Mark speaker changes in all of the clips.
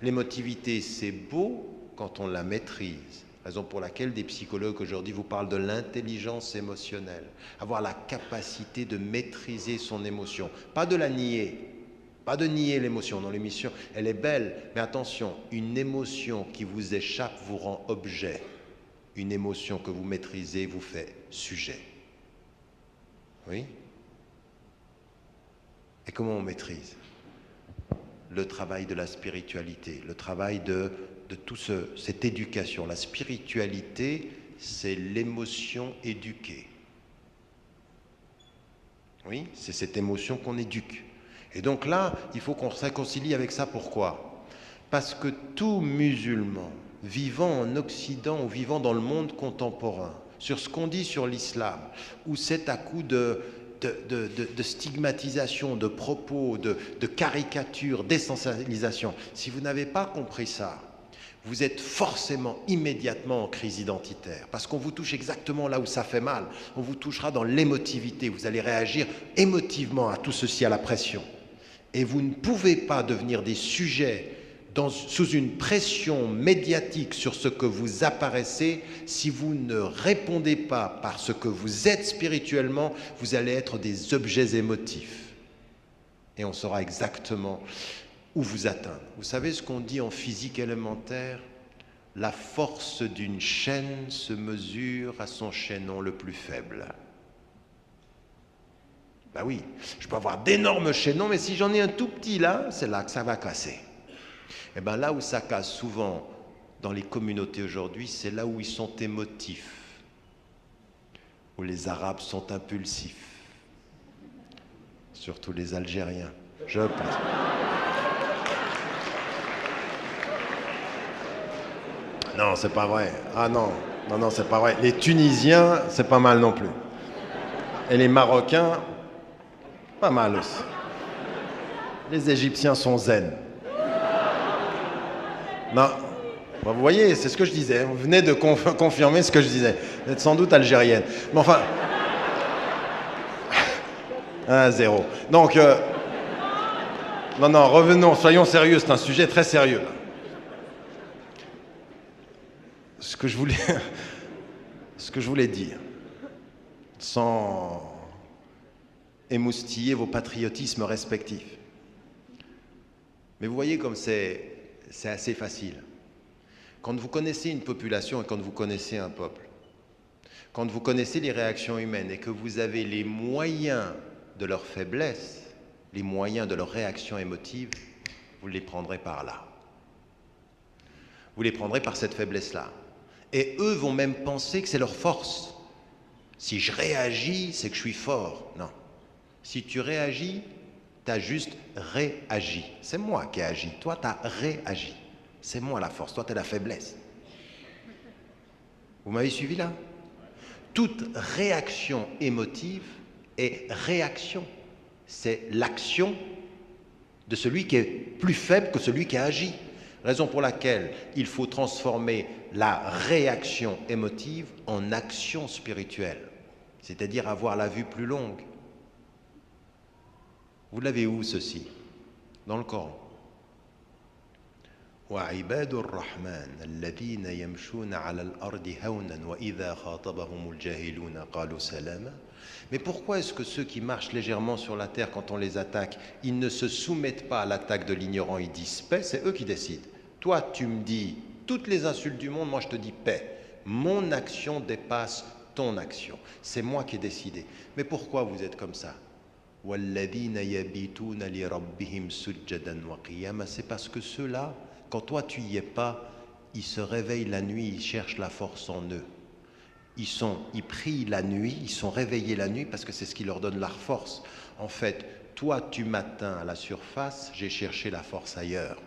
Speaker 1: L'émotivité, c'est beau quand on la maîtrise. Raison pour laquelle des psychologues aujourd'hui vous parlent de l'intelligence émotionnelle. Avoir la capacité de maîtriser son émotion, pas de la nier. Pas de nier l'émotion. Non, l'émotion, elle est belle, mais attention, une émotion qui vous échappe vous rend objet. Une émotion que vous maîtrisez vous fait sujet. Oui? Et comment on maîtrise? Le travail de la spiritualité, le travail de toute cette éducation. La spiritualité, c'est l'émotion éduquée. Oui, c'est cette émotion qu'on éduque. Et donc là, il faut qu'on se réconcilie avec ça. Pourquoi? Parce que tout musulman vivant en Occident ou vivant dans le monde contemporain, sur ce qu'on dit sur l'islam, où c'est à coup de stigmatisation, de propos, de caricatures, d'essentialisation, si vous n'avez pas compris ça, vous êtes forcément immédiatement en crise identitaire, parce qu'on vous touche exactement là où ça fait mal. On vous touchera dans l'émotivité, vous allez réagir émotivement à tout ceci, à la pression. Et vous ne pouvez pas devenir des sujets sous une pression médiatique sur ce que vous apparaissez. Si vous ne répondez pas par ce que vous êtes spirituellement, vous allez être des objets émotifs. Et on saura exactement où vous atteindre. Vous savez ce qu'on dit en physique élémentaire? La force d'une chaîne se mesure à son chaînon le plus faible. Ben oui, je peux avoir d'énormes chaînons, mais si j'en ai un tout petit là, c'est là que ça va casser. Et bien là où ça casse souvent dans les communautés aujourd'hui, c'est là où ils sont émotifs, où les Arabes sont impulsifs, surtout les Algériens, je pense. Non, c'est pas vrai. Ah non, non, c'est pas vrai. Les Tunisiens, c'est pas mal non plus. Et les Marocains, pas mal aussi. Les Égyptiens sont zen. Non, vous voyez, c'est ce que je disais. Vous venez de confirmer ce que je disais. Vous êtes sans doute algérienne. Mais enfin... 1-0. Donc, non, revenons, soyons sérieux, c'est un sujet très sérieux. Là. Ce que je voulais dire, sans émoustiller vos patriotismes respectifs. Mais vous voyez comme c'est assez facile. Quand vous connaissez une population et quand vous connaissez un peuple, quand vous connaissez les réactions humaines et que vous avez les moyens de leur faiblesse, les moyens de leur réaction émotive, vous les prendrez par là. Vous les prendrez par cette faiblesse-là. Et eux vont même penser que c'est leur force. Si je réagis, c'est que je suis fort. Non. Si tu réagis, tu as juste réagi. C'est moi qui ai agi. Toi, tu as réagi. C'est moi la force. Toi, tu es la faiblesse. Vous m'avez suivi là? Toute réaction émotive est réaction. C'est l'action de celui qui est plus faible que celui qui a agi. Raison pour laquelle il faut transformer la réaction émotive en action spirituelle, c'est-à-dire avoir la vue plus longue. Vous l'avez où ceci? Dans le Coran. وعباد الرحمن الذين يمشون على الأرض هونا وإذا خاطبهم الجاهلون قالوا سلاما. Mais pourquoi est-ce que ceux qui marchent légèrement sur la terre, quand on les attaque, ils ne se soumettent pas à l'attaque de l'ignorant, ils disent paix? C'est eux qui décident. Toi, tu me dis toutes les insultes du monde, moi je te dis paix. Mon action dépasse ton action. C'est moi qui ai décidé. Mais pourquoi vous êtes comme ça? C'est parce que ceux-là, quand toi tu y es pas, ils se réveillent la nuit, ils cherchent la force en eux. Ils prient la nuit, ils sont réveillés la nuit parce que c'est ce qui leur donne la force. En fait, toi tu m'atteins à la surface, j'ai cherché la force ailleurs.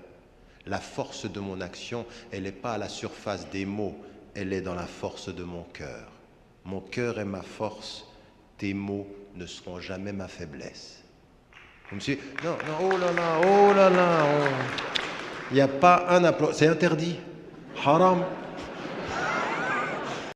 Speaker 1: La force de mon action, elle n'est pas à la surface des mots, elle est dans la force de mon cœur. Mon cœur est ma force, tes mots ne seront jamais ma faiblesse. Vous me suivez? Non, oh là là, il n'y a pas un applaudissement, c'est interdit. Haram.